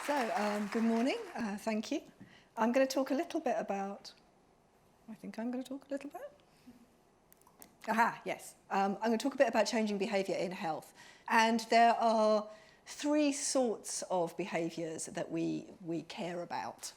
Good morning. Thank you. I'm going to talk a little bit about... I'm going to talk a bit about changing behaviour in health. And there are three sorts of behaviours that we care about,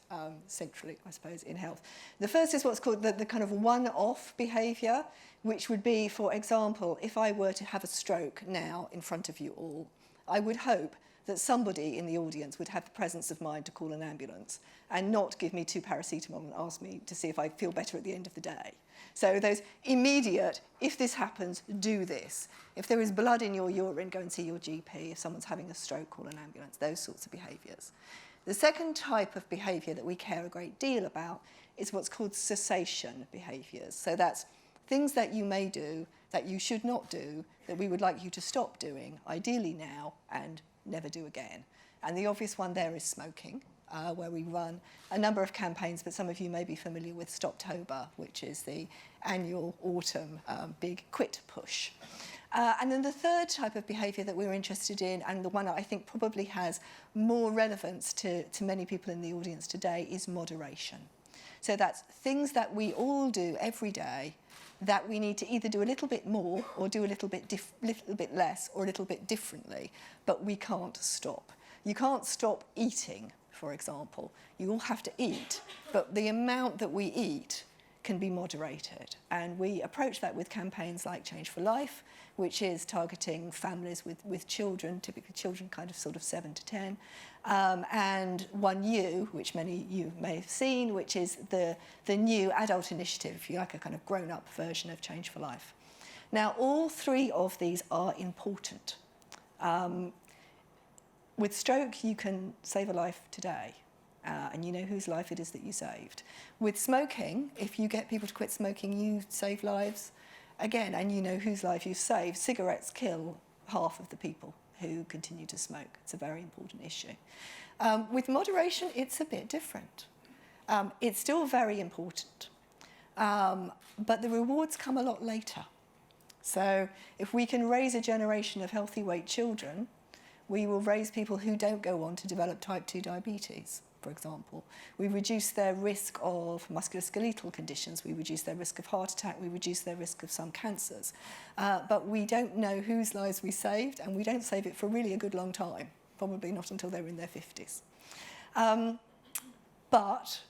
centrally, I suppose, in health. The first is what's called the kind of one-off behaviour, which would be, for example, if I were to have a stroke now in front of you all, I would hope that somebody in the audience would have the presence of mind to call an ambulance and not give me 2 paracetamol and ask me to see if I feel better at the end of the day. So those immediate, if this happens, do this. If there is blood in your urine, go and see your GP. If someone's having a stroke, call an ambulance, those sorts of behaviours. The second type of behaviour that we care a great deal about is what's called cessation behaviours. So that's things that you may do that you should not do, that we would like you to stop doing, ideally now, and never do again. And the obvious one there is smoking, where we run a number of campaigns, but some of you may be familiar with Stoptober, which is the annual autumn big quit push. And then the third type of behaviour that we're interested in, and the one that I think probably has more relevance to many people in the audience today, is moderation. So that's things that we all do every day that we need to either do a little bit more or do a little bit less or a little bit differently, but we can't stop. You can't stop eating, for example. You all have to eat, but the amount that we eat can be moderated. And we approach that with campaigns like Change for Life, which is targeting families with children, typically children kind of sort of 7 to 10, and 1U, which many of you may have seen, which is the new adult initiative, if you like, a kind of grown-up version of Change for Life. Now, all three of these are important. With stroke, you can save a life today, and you know whose life it is that you saved. With smoking, if you get people to quit smoking, you save lives again, and you know whose life you've saved. Cigarettes kill half of the people who continue to smoke. It's a very important issue. With moderation, it's a bit different. It's still very important, but the rewards come a lot later. So if we can raise a generation of healthy weight children, we will raise people who don't go on to develop type 2 diabetes, for example. We reduce their risk of musculoskeletal conditions, we reduce their risk of heart attack, we reduce their risk of some cancers. But we don't know whose lives we saved, and we don't save it for really a good long time, probably not until they're in their 50s. But,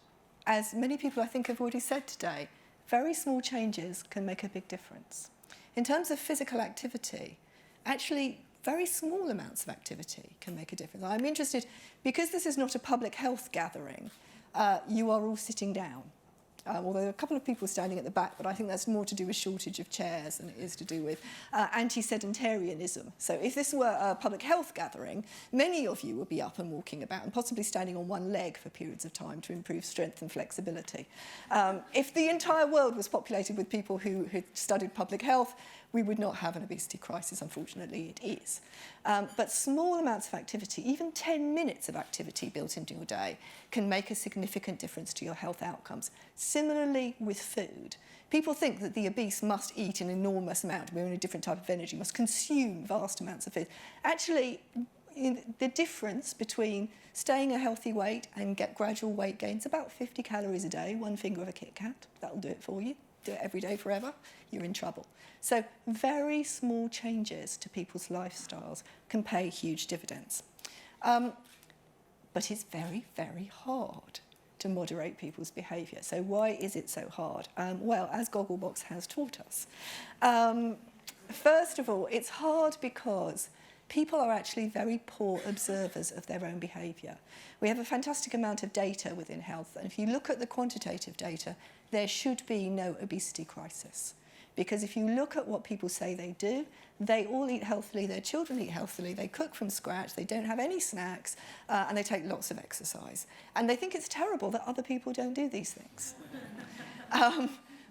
as many people I think have already said today, very small changes can make a big difference. In terms of physical activity, actually, very small amounts of activity can make a difference. I'm interested, because this is not a public health gathering, you are all sitting down. Although there are a couple of people standing at the back, but I think that's more to do with shortage of chairs than it is to do with anti-sedentarianism. So if this were a public health gathering, many of you would be up and walking about and possibly standing on one leg for periods of time to improve strength and flexibility. If the entire world was populated with people who had studied public health, we would not have an obesity crisis. Unfortunately, it is. But small amounts of activity, even 10 minutes of activity built into your day, can make a significant difference to your health outcomes. Similarly with food. People think that the obese must eat an enormous amount. We're in a different type of energy, must consume vast amounts of food. Actually, the difference between staying a healthy weight and get gradual weight gain is about 50 calories a day, 1 finger of a Kit Kat. That'll do it for you. Do it every day forever, you're in trouble. So very small changes to people's lifestyles can pay huge dividends. But it's very, very hard to moderate people's behaviour. So why is it so hard? Well, as Gogglebox has taught us. First of all, it's hard because people are actually very poor observers of their own behaviour. We have a fantastic amount of data within health, and if you look at the quantitative data, there should be no obesity crisis. Because if you look at what people say they do, they all eat healthily, their children eat healthily, they cook from scratch, they don't have any snacks, and they take lots of exercise. And they think it's terrible that other people don't do these things.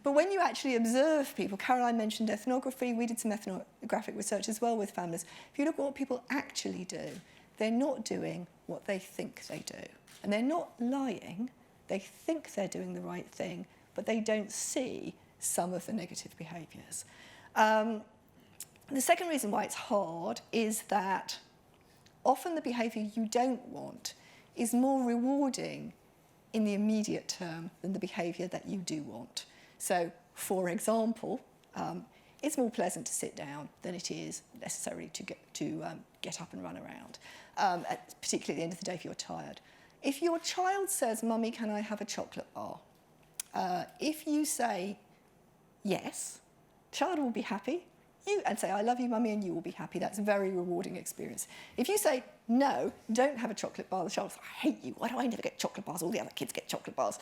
But when you actually observe people, Caroline mentioned ethnography, we did some ethnographic research as well with families. If you look at what people actually do, they're not doing what they think they do. And they're not lying, they think they're doing the right thing, but they don't see some of the negative behaviours. The second reason why it's hard is that often the behaviour you don't want is more rewarding in the immediate term than the behaviour that you do want. So, for example, it's more pleasant to sit down than it is necessarily to get up and run around, particularly at the end of the day if you're tired. If your child says, "Mummy, can I have a chocolate bar?" If you say yes, child will be happy. And say, "I love you, Mummy," and you will be happy. That's a very rewarding experience. If you say, "No, don't have a chocolate bar," the child says, "I hate you. Why do I never get chocolate bars? All the other kids get chocolate bars."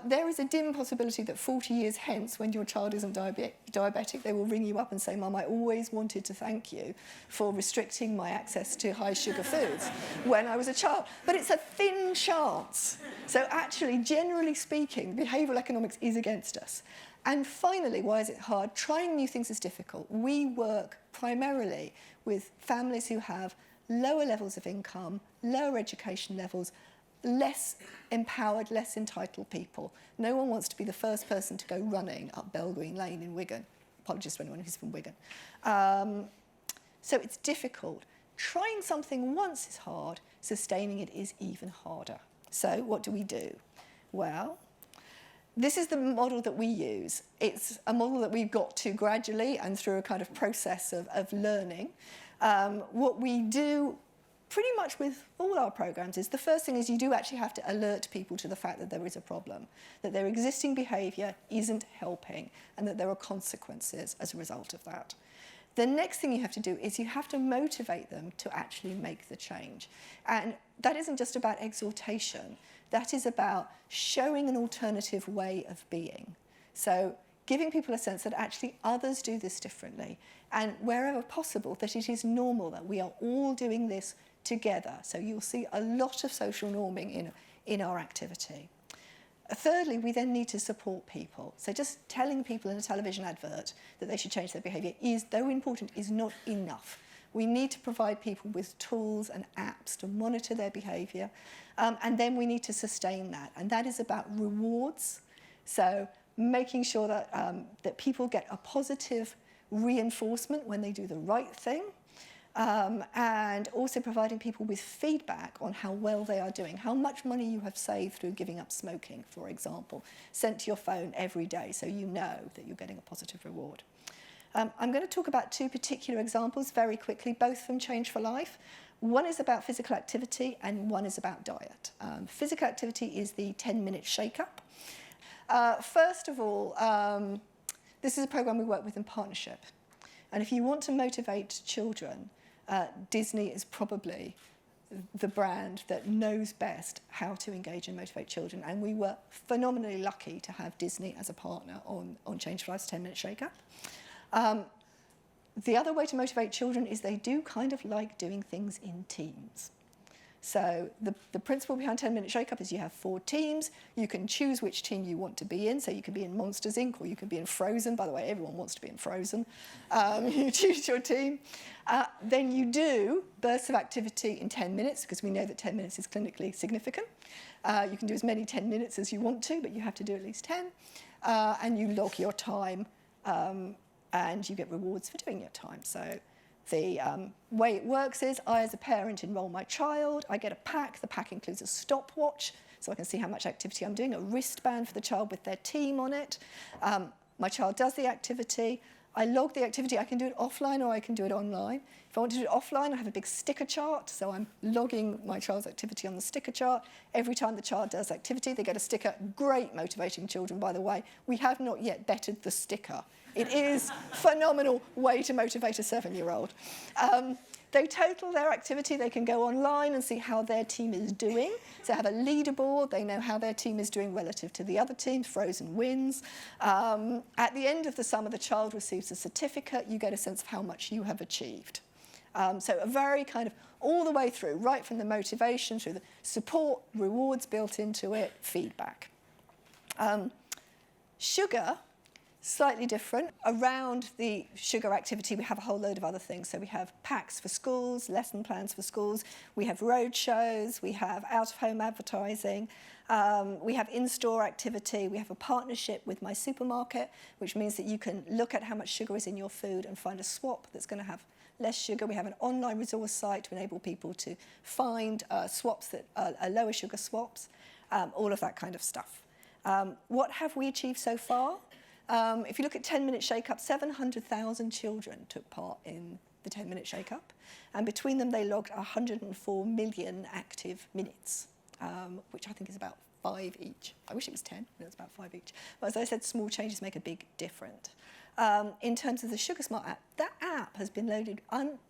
There is a dim possibility that 40 years hence, when your child isn't diabetic, they will ring you up and say, "Mum, I always wanted to thank you for restricting my access to high sugar foods when I was a child." But it's a thin chance. So actually, generally speaking, behavioural economics is against us. And finally, why is it hard? Trying new things is difficult. We work primarily with families who have lower levels of income, lower education levels, less empowered, less entitled people. No one wants to be the first person to go running up Bell Green Lane in Wigan. Apologies to anyone who's from Wigan. So it's difficult. Trying something once is hard. Sustaining it is even harder. So what do? Well, this is the model that we use. It's a model that we've got to gradually and through a kind of process of learning. What we do pretty much with all our programs is the first thing is you do actually have to alert people to the fact that there is a problem, that their existing behaviour isn't helping and that there are consequences as a result of that. The next thing you have to do is you have to motivate them to actually make the change. And that isn't just about exhortation. That is about showing an alternative way of being. So giving people a sense that actually others do this differently, and wherever possible, that it is normal, that we are all doing this together. So you'll see a lot of social norming in our activity. Thirdly, we then need to support people. So just telling people in a television advert that they should change their behaviour is, though important, is not enough. We need to provide people with tools and apps to monitor their behaviour, and then we need to sustain that. And that is about rewards. So making sure that, that people get a positive reinforcement when they do the right thing, and also providing people with feedback on how well they are doing, how much money you have saved through giving up smoking, for example, sent to your phone every day so you know that you're getting a positive reward. I'm going to talk about two particular examples very quickly, both from Change for Life. One is about physical activity and one is about diet. Physical activity is the 10-minute shake-up. First of all, this is a program we work with in partnership. And if you want to motivate children, Disney is probably the brand that knows best how to engage and motivate children. And we were phenomenally lucky to have Disney as a partner on Change for Life's 10-minute shake-up. The other way to motivate children is they do kind of like doing things in teams. So the principle behind 10-minute shake-up is you have 4 teams. You can choose which team you want to be in. So you can be in Monsters, Inc. or you can be in Frozen. By the way, everyone wants to be in Frozen. You choose your team. Then you do bursts of activity in 10 minutes, because we know that 10 minutes is clinically significant. You can do as many 10 minutes as you want to, but you have to do at least 10. And you log your time, and you get rewards for doing your time. So the way it works is I, as a parent, enrol my child. I get a pack. The pack includes a stopwatch, so I can see how much activity I'm doing, a wristband for the child with their team on it. My child does the activity. I log the activity. I can do it offline or I can do it online. If I want to do it offline, I have a big sticker chart, so I'm logging my child's activity on the sticker chart. Every time the child does activity, they get a sticker. Great motivating children, by the way. We have not yet bettered the sticker. It is a phenomenal way to motivate a 7-year-old. They total their activity. They can go online and see how their team is doing. So have a leaderboard. They know how their team is doing relative to the other teams. Frozen wins. At the end of the summer, the child receives a certificate. You get a sense of how much you have achieved. So a very kind of all the way through, right from the motivation through the support, rewards built into it, feedback. Sugar. Slightly different. Around the sugar activity, we have a whole load of other things. So we have packs for schools, lesson plans for schools. We have road shows. We have out-of-home advertising. We have in-store activity. We have a partnership with my supermarket, which means that you can look at how much sugar is in your food and find a swap that's going to have less sugar. We have an online resource site to enable people to find swaps that are lower sugar swaps, all of that kind of stuff. What have we achieved so far? If you look at 10-minute shake-up, 700,000 children took part in the 10-minute shake-up, and between them they logged 104 million active minutes, which I think is about 5 each. I wish it was 10, but it's about 5 each. But as I said, small changes make a big difference. In terms of the Sugar Smart app, that app has been downloaded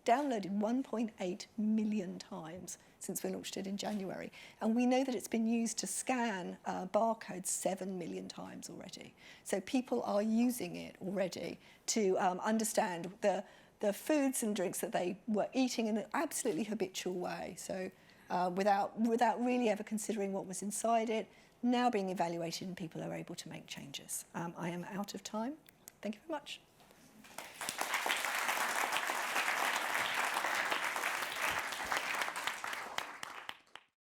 1.8 million times since we launched it in January. And we know that it's been used to scan barcodes 7 million times already. So people are using it already to understand the foods and drinks that they were eating in an absolutely habitual way. So without really ever considering what was inside it, now being evaluated and people are able to make changes. I am out of time. Thank you very much.